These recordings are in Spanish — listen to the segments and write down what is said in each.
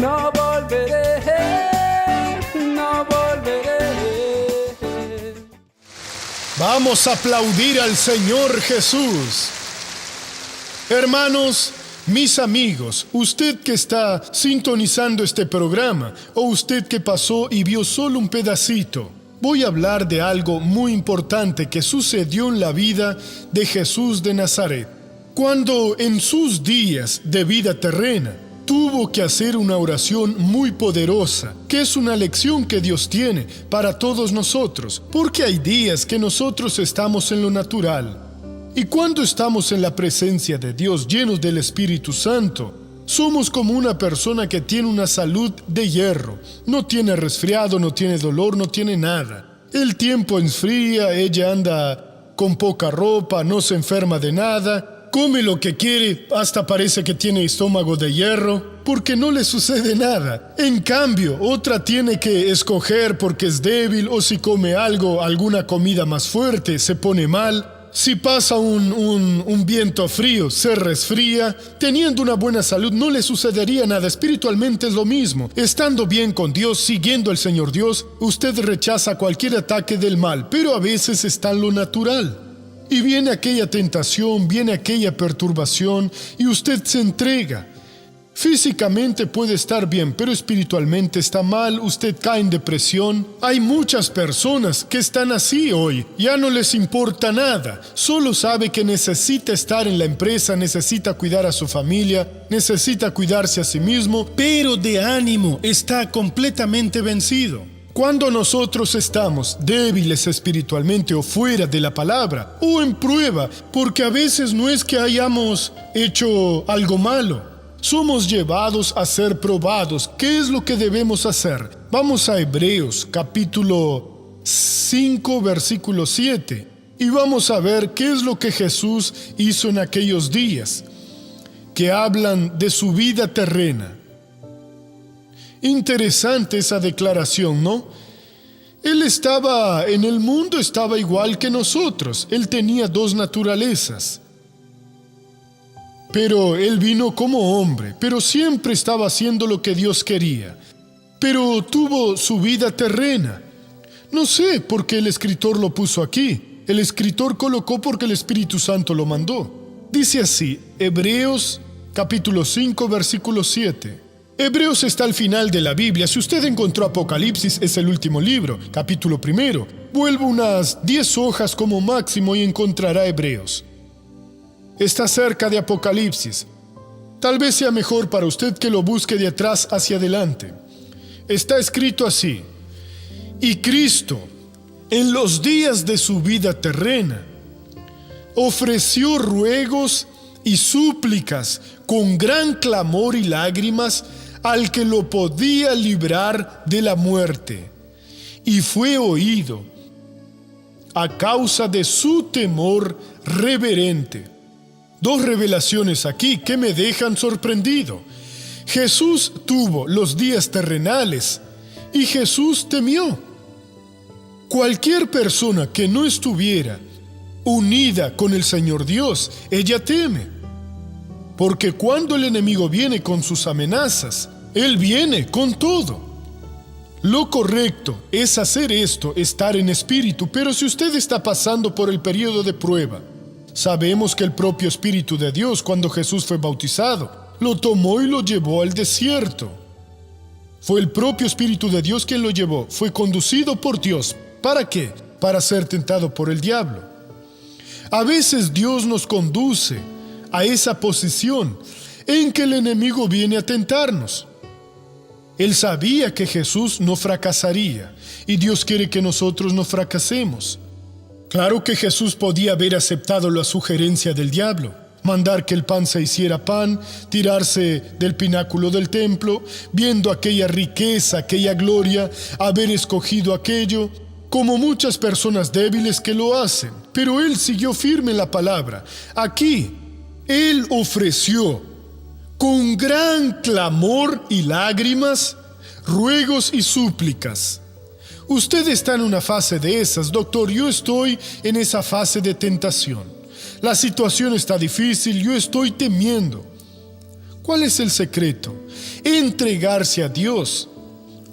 no volveré, no volveré. Vamos a aplaudir al Señor Jesús. Hermanos, mis amigos, usted que está sintonizando este programa o usted que pasó y vio solo un pedacito, voy a hablar de algo muy importante que sucedió en la vida de Jesús de Nazaret. Cuando en sus días de vida terrena tuvo que hacer una oración muy poderosa, que es una lección que Dios tiene para todos nosotros, porque hay días que nosotros estamos en lo natural. Y cuando estamos en la presencia de Dios, llenos del Espíritu Santo, somos como una persona que tiene una salud de hierro. No tiene resfriado, no tiene dolor, no tiene nada. El tiempo enfría, ella anda con poca ropa, no se enferma de nada, come lo que quiere, hasta parece que tiene estómago de hierro, porque no le sucede nada. En cambio, otra tiene que escoger porque es débil, o si come algo, alguna comida más fuerte, se pone mal. Si pasa un viento frío, se resfría. Teniendo una buena salud no le sucedería nada. Espiritualmente es lo mismo. Estando bien con Dios, siguiendo al Señor Dios, usted rechaza cualquier ataque del mal, pero a veces está en lo natural. Y viene aquella tentación, viene aquella perturbación, y usted se entrega. Físicamente puede estar bien, pero espiritualmente está mal, usted cae en depresión. Hay muchas personas que están así hoy, ya no les importa nada, solo sabe que necesita estar en la empresa, necesita cuidar a su familia, necesita cuidarse a sí mismo, pero de ánimo, está completamente vencido. Cuando nosotros estamos débiles espiritualmente o fuera de la palabra, o en prueba, porque a veces no es que hayamos hecho algo malo, somos llevados a ser probados. ¿Qué es lo que debemos hacer? Vamos a Hebreos capítulo 5, versículo 7. Y vamos a ver qué es lo que Jesús hizo en aquellos días, que hablan de su vida terrena. Interesante esa declaración, ¿no? Él estaba en el mundo, estaba igual que nosotros. Él tenía dos naturalezas. Pero él vino como hombre, pero siempre estaba haciendo lo que Dios quería. Pero tuvo su vida terrena. No sé por qué el escritor lo puso aquí. El escritor colocó porque el Espíritu Santo lo mandó. Dice así, Hebreos capítulo 5, versículo 7. Hebreos está al final de la Biblia. Si usted encontró Apocalipsis, es el último libro, capítulo 1. Vuelva unas 10 hojas como máximo y encontrará Hebreos. Está cerca de Apocalipsis. Tal vez sea mejor para usted que lo busque de atrás hacia adelante. Está escrito así: y Cristo, en los días de su vida terrena, ofreció ruegos y súplicas con gran clamor y lágrimas al que lo podía librar de la muerte, y fue oído a causa de su temor reverente. Dos revelaciones aquí que me dejan sorprendido. Jesús tuvo los días terrenales y Jesús temió. Cualquier persona que no estuviera unida con el Señor Dios, ella teme. Porque cuando el enemigo viene con sus amenazas, Él viene con todo. Lo correcto es hacer esto, estar en espíritu, pero si usted está pasando por el periodo de prueba, sabemos que el propio Espíritu de Dios, cuando Jesús fue bautizado, lo tomó y lo llevó al desierto. Fue el propio Espíritu de Dios quien lo llevó, fue conducido por Dios. ¿Para qué? Para ser tentado por el diablo. A veces Dios nos conduce a esa posición en que el enemigo viene a tentarnos. Él sabía que Jesús no fracasaría y Dios quiere que nosotros no fracasemos. Claro que Jesús podía haber aceptado la sugerencia del diablo, mandar que el pan se hiciera pan, tirarse del pináculo del templo, viendo aquella riqueza, aquella gloria, haber escogido aquello, como muchas personas débiles que lo hacen. Pero Él siguió firme en la palabra. Aquí, Él ofreció con gran clamor y lágrimas, ruegos y súplicas. Usted está en una fase de esas, doctor, yo estoy en esa fase de tentación. La situación está difícil, yo estoy temiendo. ¿Cuál es el secreto? Entregarse a Dios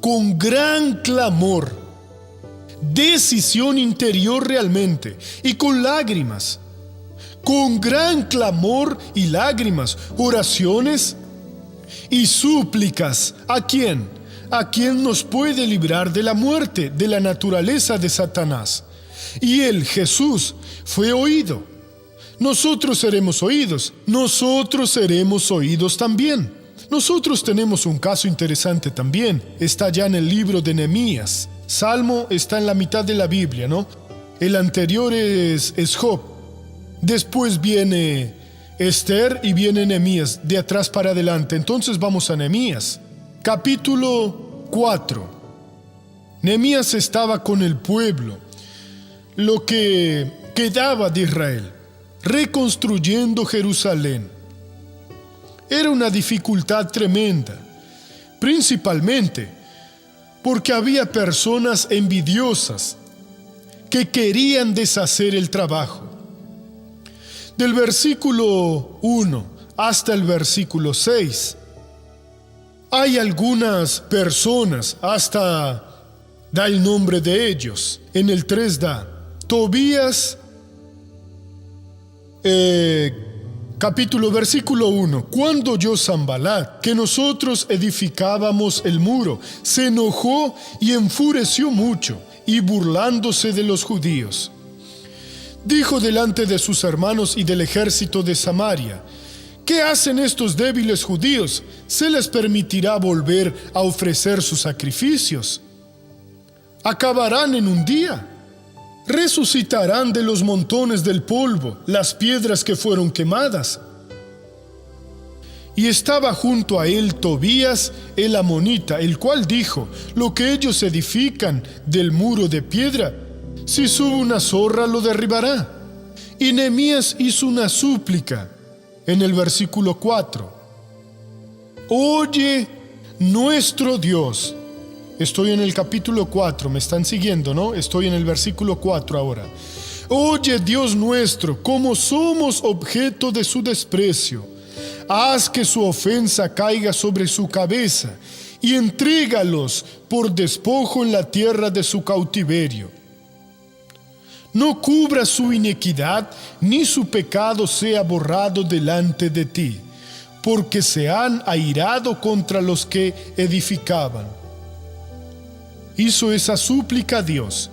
con gran clamor, decisión interior realmente y con lágrimas. Con gran clamor y lágrimas, oraciones y súplicas. ¿A quién? ¿A quién nos puede librar de la muerte, de la naturaleza de Satanás? Y él, Jesús, fue oído. Nosotros seremos oídos. Nosotros seremos oídos también. Nosotros tenemos un caso interesante también. Está ya en el libro de Nehemías. Salmo está en la mitad de la Biblia, ¿no? El anterior es Job. Después viene Esther y viene Nehemías, de atrás para adelante. Entonces vamos a Nehemías, capítulo 4. Nehemías estaba con el pueblo, lo que quedaba de Israel, reconstruyendo Jerusalén. Era una dificultad tremenda, principalmente porque había personas envidiosas que querían deshacer el trabajo. Del versículo 1 hasta el versículo 6, hay algunas personas, hasta da el nombre de ellos. En el 3 da Tobías, versículo 1. Cuando oyó Sanbalat que nosotros edificábamos el muro, se enojó y enfureció mucho, y burlándose de los judíos, dijo delante de sus hermanos y del ejército de Samaria: ¿qué hacen estos débiles judíos? ¿Se les permitirá volver a ofrecer sus sacrificios? ¿Acabarán en un día? ¿Resucitarán de los montones del polvo las piedras que fueron quemadas? Y estaba junto a él Tobías el amonita, el cual dijo: lo que ellos edifican del muro de piedra, si sube una zorra lo derribará. Y Nehemías hizo una súplica en el versículo 4. Oye, nuestro Dios. Estoy en el capítulo 4, me están siguiendo, ¿no? Estoy en el versículo 4 ahora. Oye, Dios nuestro, como somos objeto de su desprecio, haz que su ofensa caiga sobre su cabeza y entrégalos por despojo en la tierra de su cautiverio. No cubra su iniquidad, ni su pecado sea borrado delante de ti, porque se han airado contra los que edificaban. Hizo esa súplica a Dios.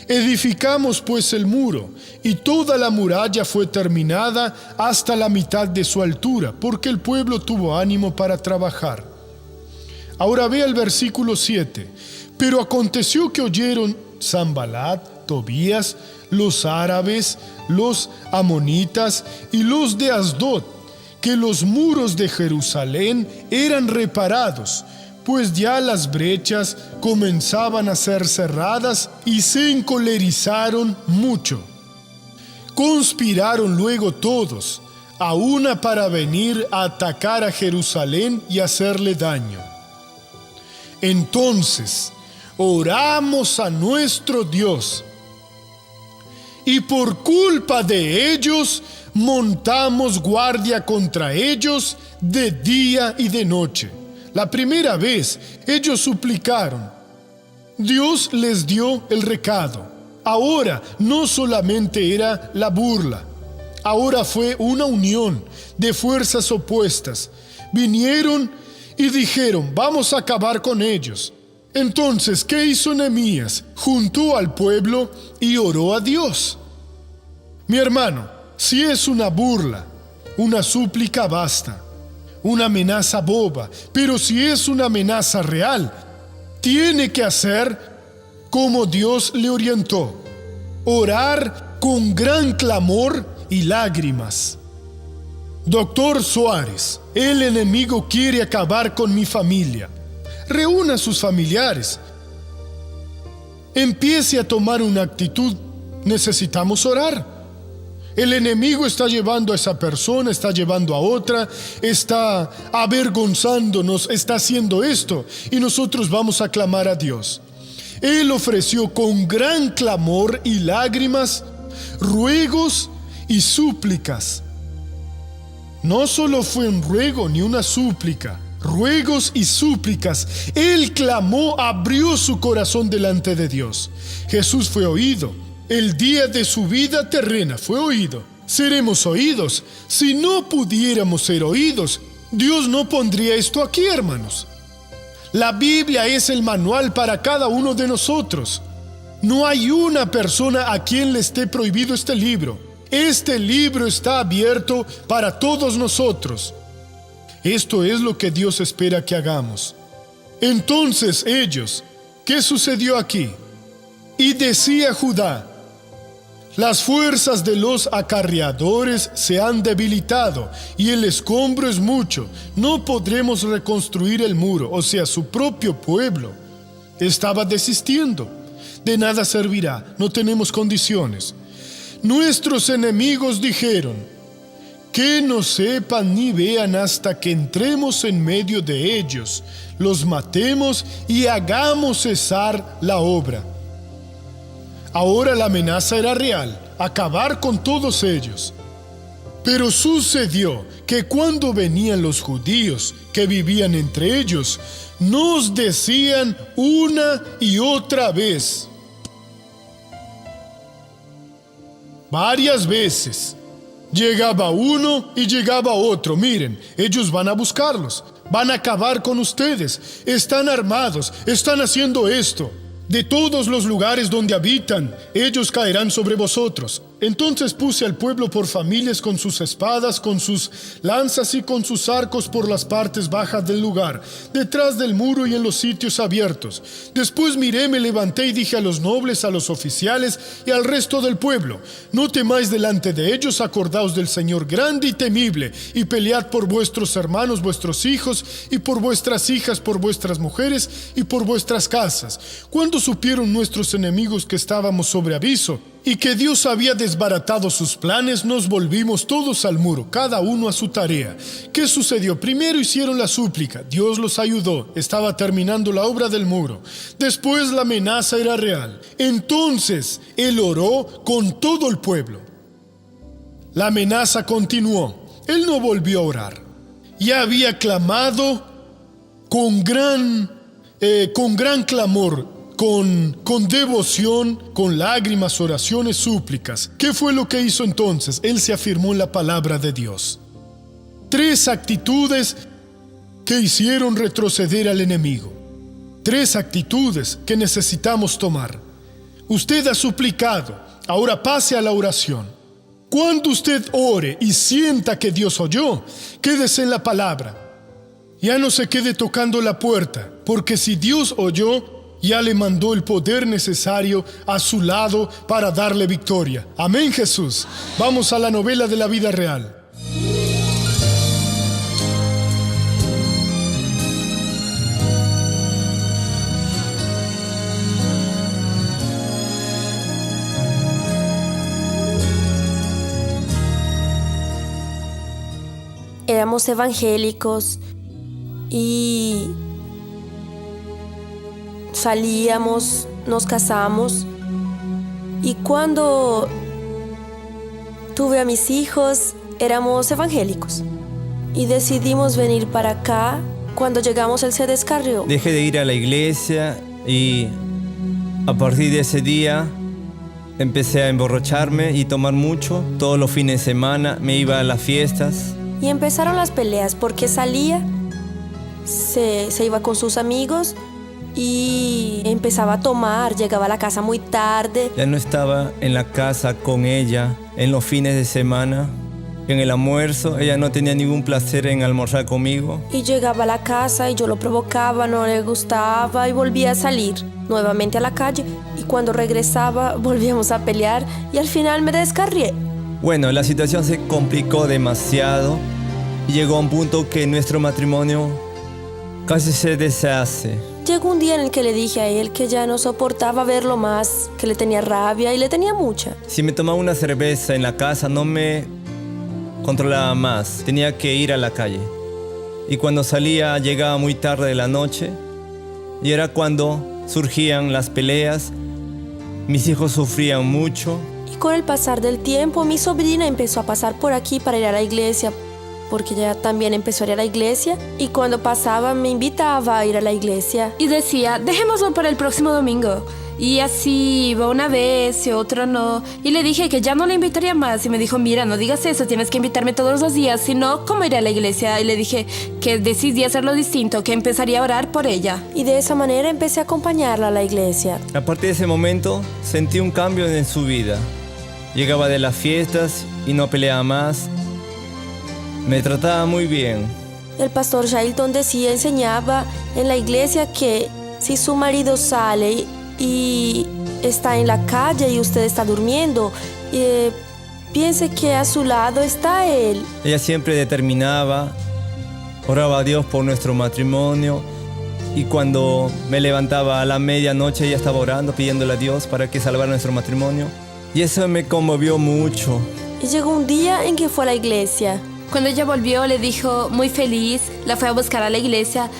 Edificamos pues el muro, y toda la muralla fue terminada hasta la mitad de su altura, porque el pueblo tuvo ánimo para trabajar. Ahora ve el versículo 7. Pero aconteció que oyeron Sanbalat, Tobías, los árabes, los amonitas y los de Asdod, que los muros de Jerusalén eran reparados, pues ya las brechas comenzaban a ser cerradas, y se encolerizaron mucho. Conspiraron luego todos, a una para venir a atacar a Jerusalén y hacerle daño. Entonces oramos a nuestro Dios, y por culpa de ellos montamos guardia contra ellos de día y de noche. La primera vez ellos suplicaron, Dios les dio el recado. Ahora no solamente era la burla, ahora fue una unión de fuerzas opuestas. Vinieron y dijeron: vamos a acabar con ellos. Entonces, ¿qué hizo Nehemías? Juntó al pueblo y oró a Dios. Mi hermano, si es una burla, una súplica basta. Una amenaza boba, pero si es una amenaza real, tiene que hacer como Dios le orientó: orar con gran clamor y lágrimas. Doctor Suárez, el enemigo quiere acabar con mi familia. Reúna a sus familiares. Empiece a tomar una actitud. Necesitamos orar. El enemigo está llevando a esa persona, está llevando a otra, está avergonzándonos, está haciendo esto, y nosotros vamos a clamar a Dios. Él ofreció con gran clamor y lágrimas, ruegos y súplicas. No solo fue un ruego ni una súplica, ruegos y súplicas. Él clamó, abrió su corazón delante de Dios. Jesús fue oído. El día de su vida terrena fue oído. Seremos oídos. Si no pudiéramos ser oídos, Dios no pondría esto aquí, hermanos. La Biblia es el manual para cada uno de nosotros. No hay una persona a quien le esté prohibido este libro. Este libro está abierto para todos nosotros. Esto es lo que Dios espera que hagamos. Entonces ellos, ¿qué sucedió aquí? Y decía Judá: las fuerzas de los acarreadores se han debilitado y el escombro es mucho. No podremos reconstruir el muro, o sea, su propio pueblo. Estaba desistiendo. De nada servirá, no tenemos condiciones. Nuestros enemigos dijeron: que no sepan ni vean hasta que entremos en medio de ellos, los matemos y hagamos cesar la obra. Ahora la amenaza era real, acabar con todos ellos. Pero sucedió que cuando venían los judíos que vivían entre ellos, nos decían una y otra vez, varias veces, llegaba uno y llegaba otro: miren, ellos van a buscarlos, van a acabar con ustedes, están armados, están haciendo esto. De todos los lugares donde habitan, ellos caerán sobre vosotros. Entonces puse al pueblo por familias con sus espadas, con sus lanzas y con sus arcos por las partes bajas del lugar, detrás del muro y en los sitios abiertos. Después miré, me levanté y dije a los nobles, a los oficiales y al resto del pueblo: no temáis delante de ellos, acordaos del Señor grande y temible, y pelead por vuestros hermanos, vuestros hijos, y por vuestras hijas, por vuestras mujeres y por vuestras casas. Cuando supieron nuestros enemigos que estábamos sobre aviso y que Dios había desbaratado sus planes, nos volvimos todos al muro, cada uno a su tarea. ¿Qué sucedió? Primero hicieron la súplica, Dios los ayudó, estaba terminando la obra del muro. Después la amenaza era real. Entonces Él oró con todo el pueblo. La amenaza continuó. Él no volvió a orar. Ya había clamado con gran clamor, con devoción, con lágrimas, oraciones, súplicas. ¿Qué fue lo que hizo entonces? Él se afirmó en la palabra de Dios. 3 actitudes que hicieron retroceder al enemigo. 3 actitudes que necesitamos tomar. Usted ha suplicado, ahora pase a la oración. Cuando usted ore y sienta que Dios oyó, quédese en la palabra. Ya no se quede tocando la puerta, porque si Dios oyó, ya le mandó el poder necesario a su lado para darle victoria. Amén, Jesús. Vamos a la novela de la vida real. Éramos evangélicos y salíamos, nos casamos, y cuando tuve a mis hijos éramos evangélicos y decidimos venir para acá. Cuando llegamos él se descarrió. Dejé de ir a la iglesia y a partir de ese día empecé a emborracharme y tomar mucho. Todos los fines de semana me iba a las fiestas. Y empezaron las peleas porque salía, se iba con sus amigos y empezaba a tomar, llegaba a la casa muy tarde. Ya no estaba en la casa con ella en los fines de semana. En el almuerzo ella no tenía ningún placer en almorzar conmigo. Y llegaba a la casa y yo lo provocaba, no le gustaba y volvía a salir nuevamente a la calle. Y cuando regresaba volvíamos a pelear y al final me descarrié. Bueno, la situación se complicó demasiado y llegó a un punto que nuestro matrimonio casi se deshace. Llegó un día en el que le dije a él que ya no soportaba verlo más, que le tenía rabia y le tenía mucha. Si me tomaba una cerveza en la casa no me controlaba más, tenía que ir a la calle. Y cuando salía llegaba muy tarde de la noche y era cuando surgían las peleas. Mis hijos sufrían mucho. Y con el pasar del tiempo mi sobrina empezó a pasar por aquí para ir a la iglesia porque ella también empezó a ir a la iglesia y cuando pasaba me invitaba a ir a la iglesia. Y decía, dejémoslo para el próximo domingo. Y así iba una vez y otra no. Y le dije que ya no le invitaría más. Y me dijo, mira, no digas eso, tienes que invitarme todos los días. Si no, ¿cómo iré a la iglesia? Y le dije que decidí hacerlo distinto, que empezaría a orar por ella. Y de esa manera empecé a acompañarla a la iglesia. A partir de ese momento sentí un cambio en su vida. Llegaba de las fiestas y no peleaba más. Me trataba muy bien. El pastor Jailton enseñaba en la iglesia que si su marido sale y está en la calle y usted está durmiendo, piense que a su lado está él. Ella siempre determinaba, oraba a Dios por nuestro matrimonio y cuando me levantaba a la medianoche ella estaba orando, pidiéndole a Dios para que salvara nuestro matrimonio. Y eso me conmovió mucho. Y llegó un día en que fue a la iglesia. Cuando ella volvió, le dijo muy feliz, la fue a buscar a la iglesia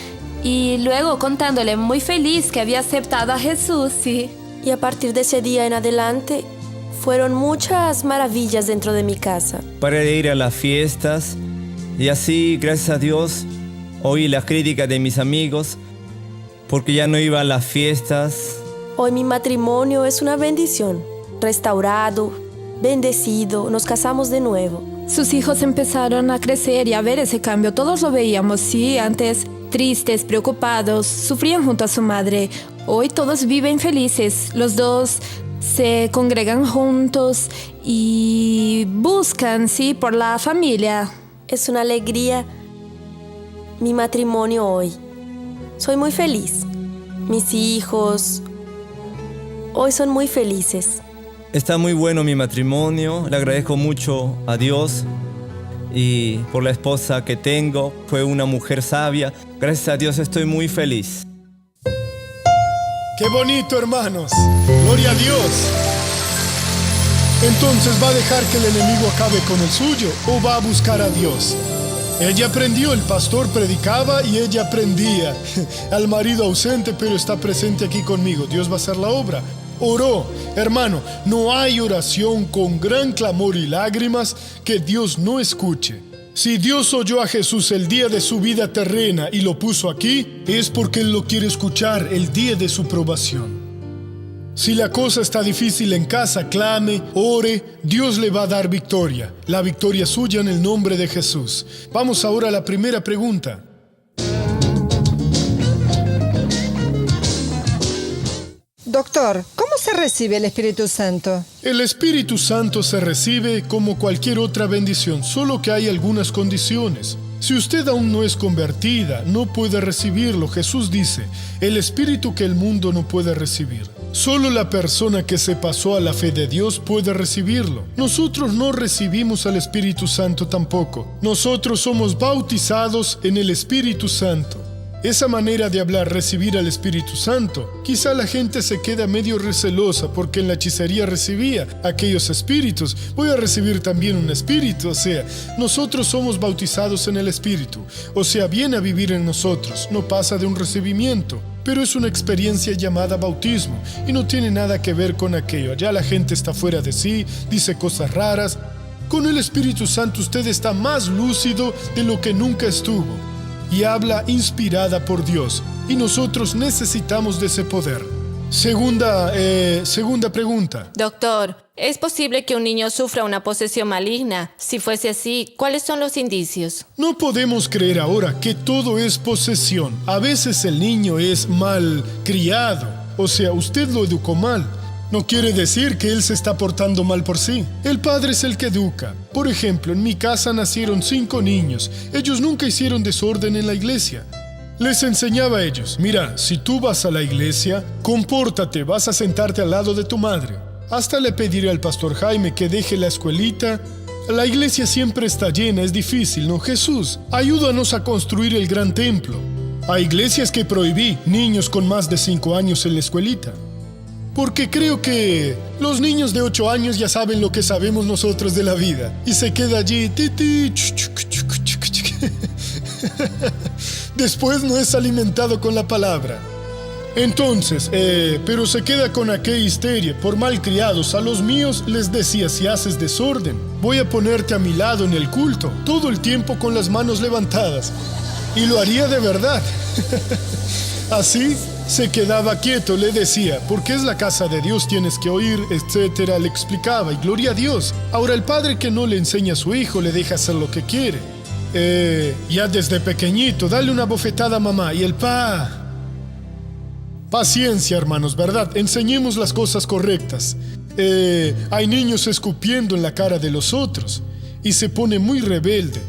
y luego contándole muy feliz que había aceptado a Jesús, sí. Y a partir de ese día en adelante, fueron muchas maravillas dentro de mi casa. Paré de ir a las fiestas y así, gracias a Dios, oí las críticas de mis amigos porque ya no iba a las fiestas. Hoy mi matrimonio es una bendición, restaurado, bendecido, nos casamos de nuevo. Sus hijos empezaron a crecer y a ver ese cambio. Todos lo veíamos, sí, antes tristes, preocupados, sufrían junto a su madre. Hoy todos viven felices. Los dos se congregan juntos y buscan, sí, por la familia. Es una alegría mi matrimonio hoy. Soy muy feliz. Mis hijos hoy son muy felices. Está muy bueno mi matrimonio, le agradezco mucho a Dios y por la esposa que tengo, fue una mujer sabia. Gracias a Dios estoy muy feliz. ¡Qué bonito, hermanos! ¡Gloria a Dios! Entonces, ¿va a dejar que el enemigo acabe con el suyo o va a buscar a Dios? Ella aprendió, el pastor predicaba y ella aprendía. Al marido ausente, pero está presente aquí conmigo. Dios va a hacer la obra. Oró. Hermano, no hay oración con gran clamor y lágrimas que Dios no escuche. Si Dios oyó a Jesús el día de su vida terrena y lo puso aquí, es porque Él lo quiere escuchar el día de su probación. Si la cosa está difícil en casa, clame, ore, Dios le va a dar victoria. La victoria suya en el nombre de Jesús. Vamos ahora a la primera pregunta. Doctor, ¿cómo se recibe el Espíritu Santo? El Espíritu Santo se recibe como cualquier otra bendición, solo que hay algunas condiciones. Si usted aún no es convertida, no puede recibirlo. Jesús dice, el Espíritu que el mundo no puede recibir. Solo la persona que se pasó a la fe de Dios puede recibirlo. Nosotros no recibimos al Espíritu Santo tampoco. Nosotros somos bautizados en el Espíritu Santo. Esa manera de hablar, recibir al Espíritu Santo, quizá la gente se queda medio recelosa porque en la hechicería recibía aquellos espíritus. Voy a recibir también un espíritu, o sea, nosotros somos bautizados en el Espíritu. O sea, viene a vivir en nosotros, no pasa de un recibimiento. Pero es una experiencia llamada bautismo y no tiene nada que ver con aquello. Allá la gente está fuera de sí, dice cosas raras. Con el Espíritu Santo usted está más lúcido de lo que nunca estuvo y habla inspirada por Dios. Y nosotros necesitamos de ese poder. Segunda pregunta. Doctor, ¿es posible que un niño sufra una posesión maligna? Si fuese así, ¿cuáles son los indicios? No podemos creer ahora que todo es posesión. A veces el niño es mal criado, o sea, usted lo educó mal. No quiere decir que él se está portando mal por sí. El padre es el que educa. Por ejemplo, en mi casa nacieron 5 niños. Ellos nunca hicieron desorden en la iglesia. Les enseñaba a ellos, mira, si tú vas a la iglesia, compórtate, vas a sentarte al lado de tu madre. Hasta le pediré al pastor Jaime que deje la escuelita. La iglesia siempre está llena, es difícil, ¿no? Jesús, ayúdanos a construir el gran templo. Hay iglesias que prohibí niños con más de 5 años en la escuelita. Porque creo que los niños de 8 años ya saben lo que sabemos nosotros de la vida. Y se queda allí. Después no es alimentado con la palabra. Entonces, pero se queda con aquella histeria. Por malcriados, a los míos les decía: si haces desorden, voy a ponerte a mi lado en el culto, todo el tiempo con las manos levantadas. Y lo haría de verdad. Así se quedaba quieto, le decía: porque es la casa de Dios, tienes que oír, etcétera. Le explicaba, y gloria a Dios. Ahora el padre que no le enseña a su hijo le deja hacer lo que quiere. Ya desde pequeñito, dale una bofetada a mamá. Y el paciencia, hermanos, ¿verdad? Enseñemos las cosas correctas. Hay niños escupiendo en la cara de los otros y se pone muy rebelde.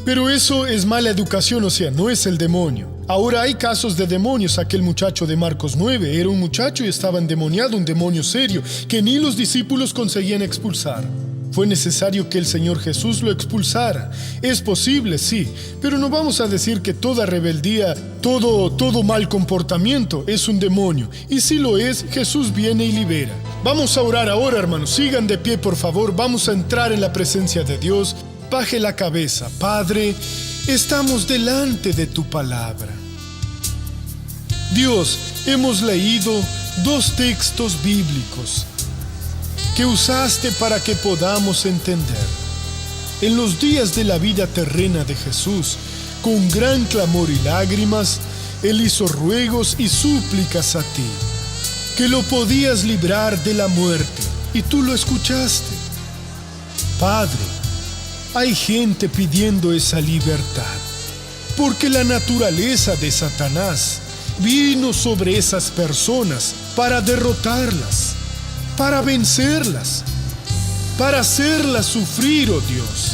Pero eso es mala educación, o sea, no es el demonio. Ahora hay casos de demonios. Aquel muchacho de Marcos 9 era un muchacho y estaba endemoniado, un demonio serio, que ni los discípulos conseguían expulsar. Fue necesario que el Señor Jesús lo expulsara. Es posible, sí, pero no vamos a decir que toda rebeldía, todo mal comportamiento es un demonio. Y si lo es, Jesús viene y libera. Vamos a orar ahora, hermanos. Sigan de pie, por favor. Vamos a entrar en la presencia de Dios. Baje la cabeza. Padre, estamos delante de tu palabra. Dios, hemos leído 2 textos bíblicos que usaste para que podamos entender. En los días de la vida terrena de Jesús, con gran clamor y lágrimas, Él hizo ruegos y súplicas a ti, que lo podías librar de la muerte, y tú lo escuchaste. Padre, hay gente pidiendo esa libertad, porque la naturaleza de Satanás vino sobre esas personas para derrotarlas, para vencerlas, para hacerlas sufrir, oh Dios.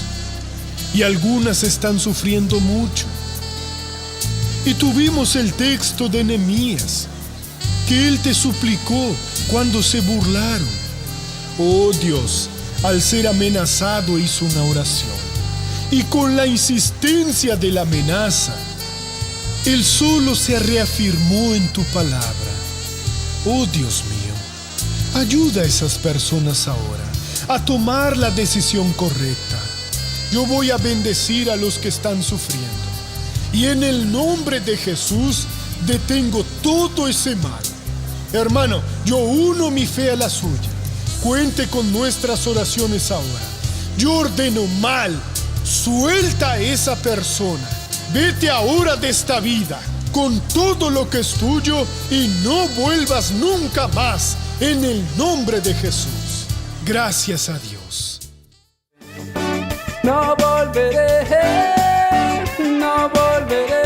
Y algunas están sufriendo mucho. Y tuvimos el texto de Nehemías, que él te suplicó cuando se burlaron. Oh Dios, al ser amenazado hizo una oración. Y con la insistencia de la amenaza, él solo se reafirmó en tu palabra. Oh Dios mío, ayuda a esas personas ahora a tomar la decisión correcta. Yo voy a bendecir a los que están sufriendo. Y en el nombre de Jesús detengo todo ese mal. Hermano, yo uno mi fe a la suya. Cuente con nuestras oraciones ahora. Yo ordeno mal. Suelta a esa persona. Vete ahora de esta vida con todo lo que es tuyo y no vuelvas nunca más. En el nombre de Jesús. Gracias a Dios. No volveré, no volveré.